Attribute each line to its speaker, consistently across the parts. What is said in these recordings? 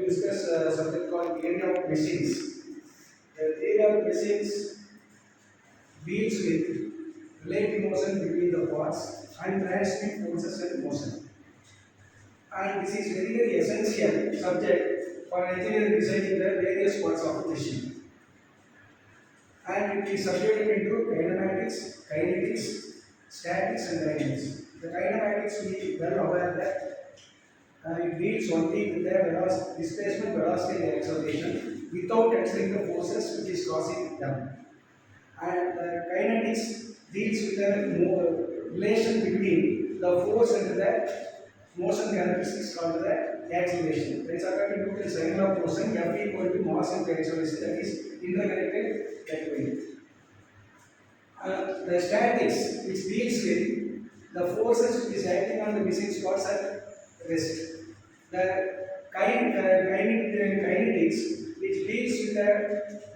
Speaker 1: discuss a subject called area of machines. The area of machines deals with relative motion between the parts and transmit forces and motion. And this is very essential subject for engineering designing the various parts of the machine. And it is separated into kinematics, kinetics, statics, and dynamics. The kinematics we well aware that it deals only with the velocity, displacement, velocity, and acceleration without considering the forces which is causing them. And kinetics deals with the relation between the force and the motion characteristics called the acceleration. That is according to Newton's second law of motion, F equal to mass into acceleration, that is interconnected that way. The statics, which deals with the forces which is acting on the machine parts at rest. The kinetics, which deals with the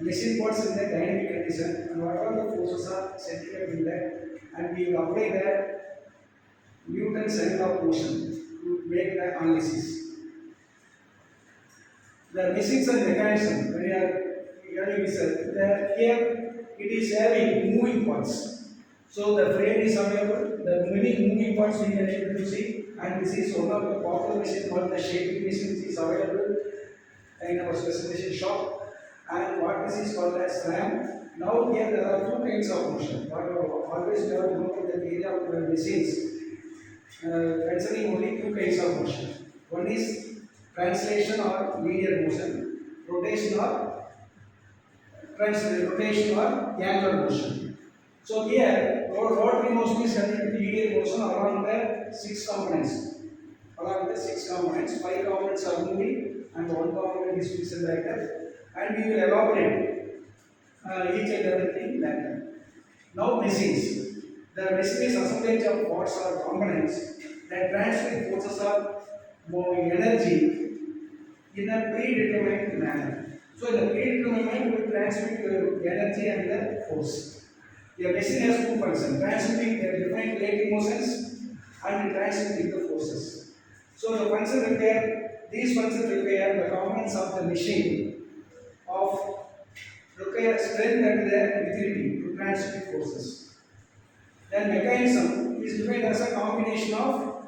Speaker 1: machine parts in the dynamic condition, and what all the forces are setting up in that, and we will apply the Newton's second law of motion to make the analysis. The machines and mechanism, when you are having research, here it is having moving parts. So the frame is available, the many moving parts we can able to see, and this is one of the popular machine called the shaping machine, which is available in our specification shop. And what this is called as ram. Now here there are two kinds of motion. Always we have to look at the area of the machines concerning only two kinds of motion. One is translation or linear motion, rotation or angular motion. So here rotary motion is considered linear motion along the six components. Five components are moving and one component is fixed like that. And we will elaborate each and everything like that. Now machines. The machine is assemblage of parts or components that transmit forces or energy in a predetermined manner. So in the predetermined we transmit energy and the force. The machine has two functions, transmitting the different relative motions and transmitting the forces. So the function require, these functions require the components of the machine require strength and the rigidity to transmit forces. Then mechanism is defined as a combination of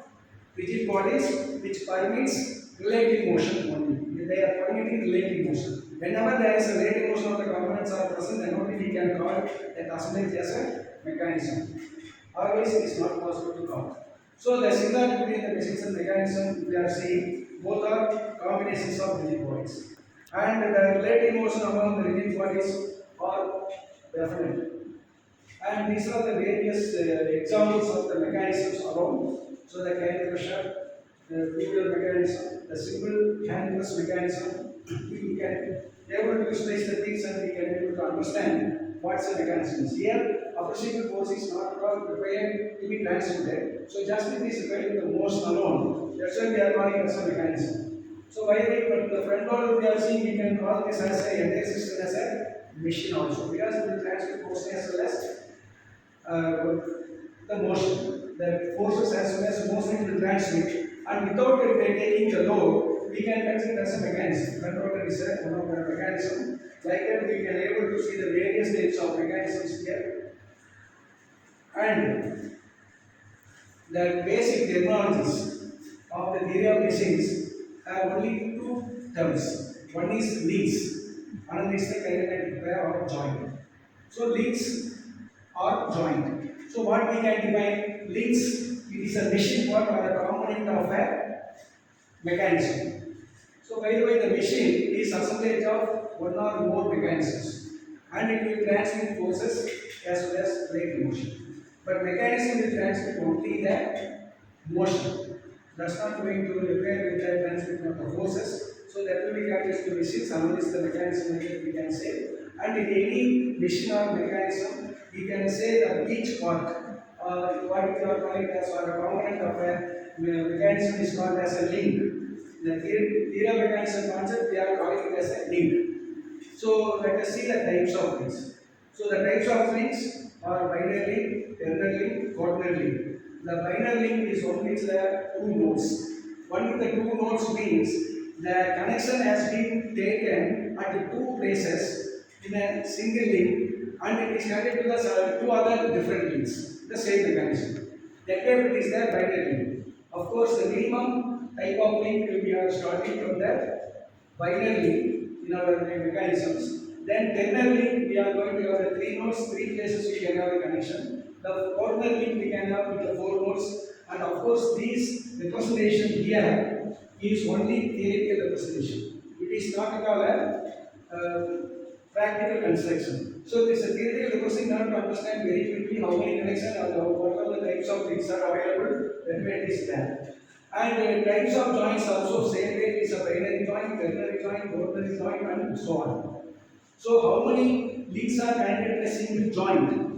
Speaker 1: rigid bodies which permits relative motion only. They are permitting relative motion. Whenever there is a relative motion of the components are present, then only we can call that assemblage as a mechanism. Otherwise, it is not possible to count. So the similarity between the machines and mechanism we are seeing both are combinations of rigid bodies. And the relative motion among the rigid bodies are definite. And these are the various examples of the mechanisms around. So the carrier pressure, the tubular mechanism, the simple hand press mechanism, we can able to visualize the things and we can able to understand what's the mechanism. Here, appreciable force is not required to be transmitted. So just it is required the motion alone. That's why we are calling it as a mechanism. So by the way, but the front load we are seeing, we can call this as a entire system as a machine also, because it will transmit force as well as the motion, the forces as well as motion will transmit, and without taking the load, we can consider it as a mechanism. Controller is one of the mechanism. Like that, we can able to see the various types of mechanisms here, and the basic terminologies of the theory of machines have only two terms. One is links, another is the kinetic pair or joint. So links or joint. So what we can define links? It is a machine part or a component of a mechanism. So by the way, the machine is assemblage of one or more mechanisms, and it will transmit forces as well as relative motion. But mechanism will transmit only the motion. That's not going to require with the transmission of the forces. So that will be characteristic of machines, unless the mechanism we can say. And in any machine or mechanism, we can say that each part, what we are calling as a component of a mechanism is called as a link. The theory of mechanism concept, we are calling it as a link. So let us see the types of links. So the types of links are binary link, ternary link, quaternary link. The binary link is one which there are two nodes. One with the two nodes means the connection has been taken at two places in a single link and it is connected to the two other different links, the same mechanism. That way it is the binary link. Of course, the minimum type of link we are starting from the binary link in our mechanisms. Then ternary link we are going to have the three nodes, three places we can have a connection. The ordinary link we can have with the four nodes, and of course these representation here is only theoretical representation. It is not at all a practical construction. So this is a theoretical representation not to understand very quickly how many connections or what are the types of links are available when it is there. And types of joints also same way is a binary joint, ternary joint, ordinary joint, and so on. So how many links are connected in a single joint?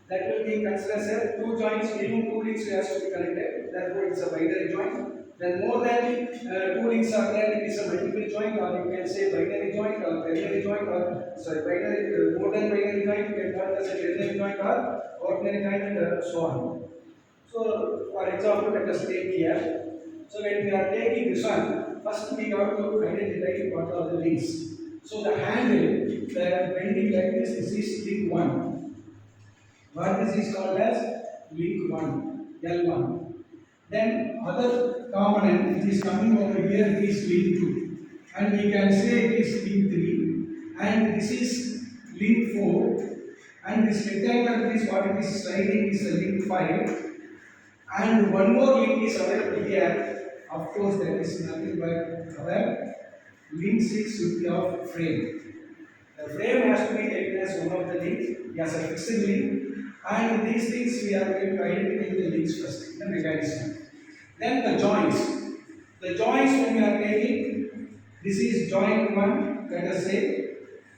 Speaker 1: That will be considered as two joints, minimum two links has to be connected. Therefore, it's a binary joint. Then more than two links are there, it is a multiple joint, or you can say binary joint or ternary joint, or sorry, binary more than binary joint. You can call it as a ternary joint or ordinary joint, and so on. So, for example, let us take here. So when we are taking this one, first we have to identify what are the links. So the handle, the bending like this is link 1. What this is called as link 1, L1. Then other component which is coming over here is link 2. And we can say it is link 3. And this is link 4. And this rectangle is what it is sliding is a link 5. And one more link is available here. Of course, there is nothing but our link 6 should be of frame. The frame has to be taken as one of the links, as a fixed link. And these things we are going to identify the links first in the mechanism. Then the joints. The joints when we are taking, this is joint 1, let us say,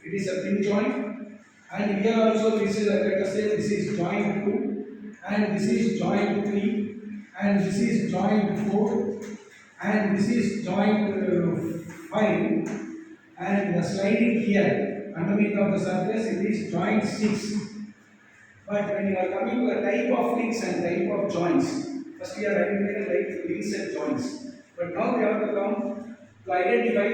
Speaker 1: it is a pin joint. And here also this is, let us say, this is joint 2. And this is joint 3. And this is joint 4. And this is joint 5. And the sliding here underneath of the surface it is joint 6. But when you are coming to the type of links and type of joints, first we are identifying like links and joints. But now we have to come to identify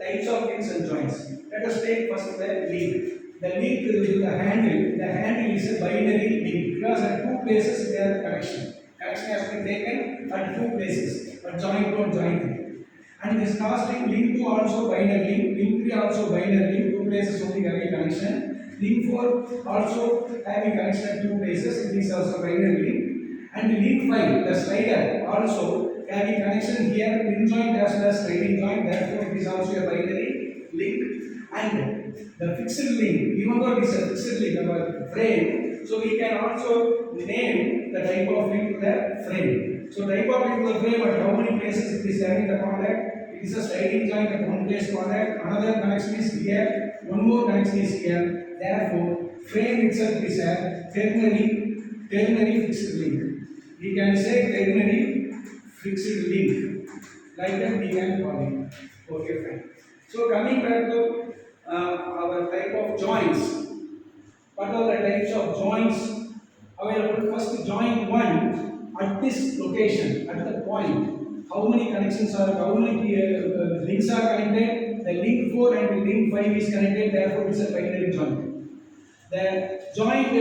Speaker 1: types of links and joints. Let us take first the link. The link is the handle. The handle is a binary link because at two places there is connection. Connection has been taken at two places, but joint 1, joint 3. And this last link 2 also binary link 3 also binary link, two places only having connection. Link 4 also having connection at two places, it is also binary link. And link 5, the slider also having connection here, pin joint as well as sliding joint, therefore it is also a binary link. And the fixed link, even though it is a fixed link, our frame, so we can also name the type of link to the frame. So type of link to the frame at how many places it is having the contact. It is a sliding joint at one place contact, another connection is here, one more connection is here. Therefore, frame itself is a ternary fixed link. We can say ternary fixed link. Like that we can call it. Okay, fine. So coming back to our type of joints. What are the types of joints available? First, joint 1 at this location, at the point. How many connections are, how many links are connected? The link 4 and the link 5 is connected, therefore it's a binary joint. The joint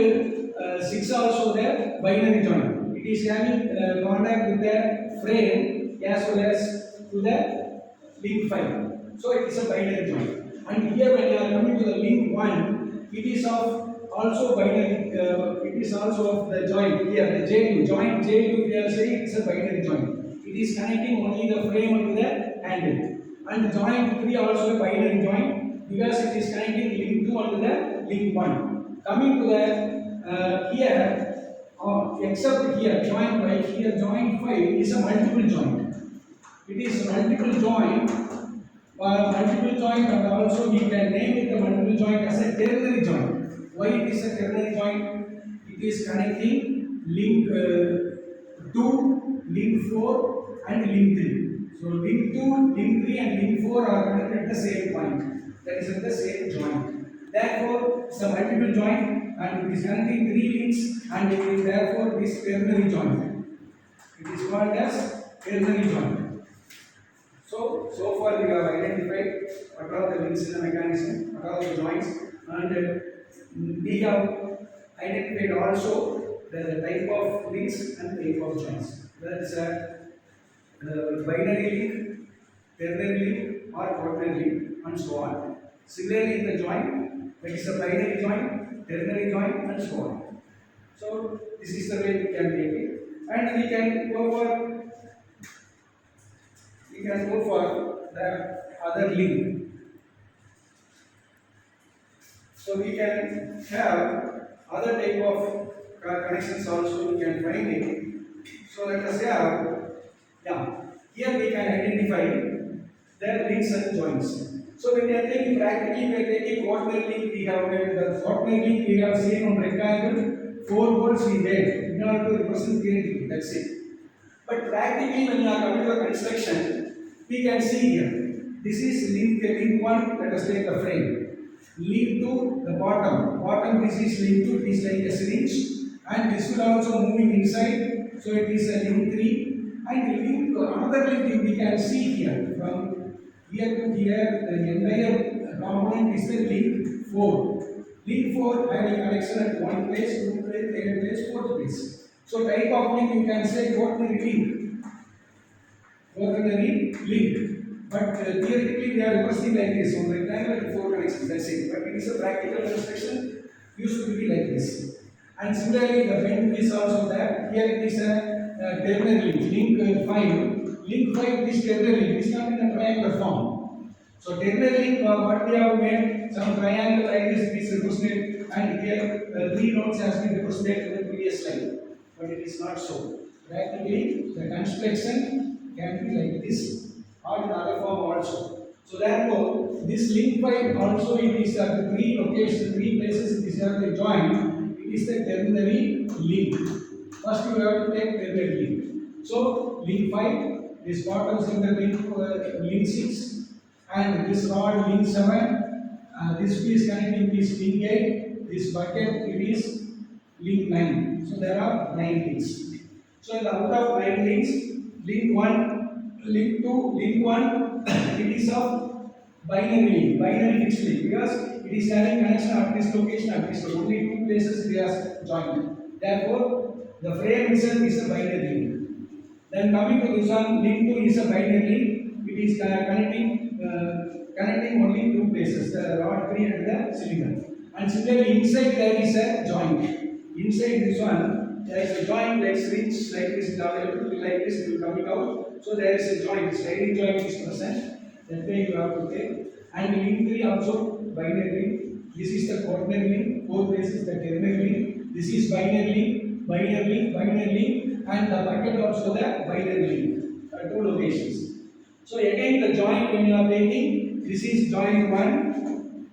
Speaker 1: 6 also there, binary joint. It is having contact with the frame as well as to the link 5. So it is a binary joint. And here when you are coming to the link 1, it is of also binary, it is also of the joint here, the J2. Joint J2 we are saying it is a binary joint. It is connecting only the frame to the handle. And joint 3 also a binary joint because it is connecting link 2 to the link 1. Coming to the here, except here, joint 5, here joint 5 is a multiple joint. It is a multiple joint, and also we can name it the multiple joint as a ternary joint. Why it is a ternary joint? It is connecting link 2, link 4 and link 3. So link 2, link 3 and link 4 are connected at the same point. That is at the same joint. Therefore, it's a multiple joint and it is connecting 3 links and it is therefore this ternary joint. It is called as ternary joint. So far we have identified what are the links in the mechanism, what are the joints, and we have identified also the type of links and type of joints. That is binary link, ternary link, or quaternary link, and so on. Similarly, in the joint, that is a binary joint, ternary joint, and so on. So this is the way we can make it, and we can go for the other link. So we can have other type of connections also. We can find it. So let us have, yeah. Here we can identify the links and joints. So when we are taking practically, we are taking quaternary link. We have the quaternary link. We have seen on rectangle 4 holes we made in order to represent creativity. That's it. But practically, when you are coming to the construction, we can see here. This is link 1. Let us take the frame. Link to the bottom. Bottom, this is link 2. It is like a syringe, and this will also moving inside. So it is a link 3. And link another link we can see here from here to here. The entire component is the link 4. Link 4 having connection at one place, 2 place, 3rd place, 4th place. So type of link you can say quaternary link. Quaternary link. But theoretically we are representing like this on rectangle 4 connections. That's it. But it is a practical construction used to be like this. And similarly the bend is also there. Here it is a ternary link. Link 5. Link 5 is ternary link. It is not in a triangular form. So ternary link, what we have made, some triangle like this is represented, and here 3 nodes has been represented in the previous slide. But it is not so. Practically, the construction can be like this or in other form also. So therefore, this link 5 also it is at the 3 locations, 3 places it is at the joint. It is the ternary link. First you have to take ternary link. So link 5, this bottom center link 6, and this rod link 7. This piece connecting piece link 8. This bucket it is link 9. So there are 9 links. So in the out of 9 links, link 1, link 2, link 1, it is of binary link, binary fixed link, because it is having connection at this location, at this location. Only 2 places it has joined. Therefore, the frame itself is a binary link. Then coming to this one, link 2 is a binary link. It is connecting only 2 places, the rod 3 and the cylinder. And similarly, inside there is a joint. Inside this one, there is a joint like syringe, like this is available, like this, it will coming out. So there is a joint, sliding joint is present. That way you have to take. And link 3 also binary link. This is the quaternary link, 4 places the ternary link. This is binary link, binary link, binary link, and the bucket also the binary link. 2 locations. So again the joint when you are taking, this is joint 1.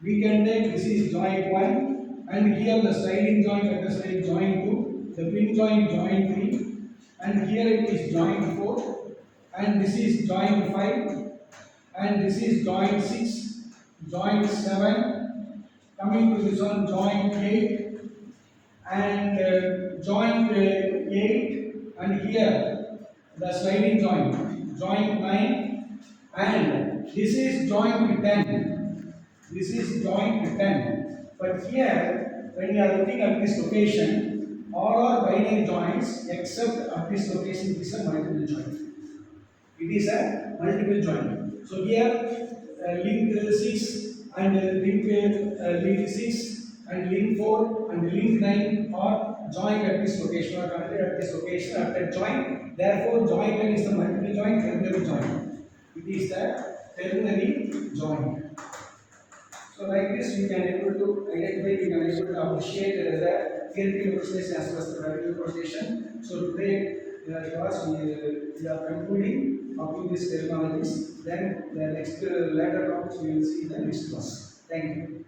Speaker 1: We can take this is joint 1, and here the sliding joint, let us say joint 2, the pin joint joint 3, and here it is joint 4, and this is joint 5, and this is joint 6, joint 7, coming to this one joint 8, and joint 8, and here the sliding joint 9, and this is joint 10. This is joint 10. But here, when you are looking at this location, all are binary joints except at this location it is a multiple joint. It is a multiple joint. So here, link 6 and link 6 and link 4 and link 9 are joined at this location or connected at this location at that joint. Therefore, joint 10 is the multiple joint, ternary joint. It is the ternary joint. So like this we can able to identify, we can able to appreciate the theoretical representation as well as the practical representation. So today class we are concluding up to this terminologies. Then the next later topics we will see in the next class. Thank you.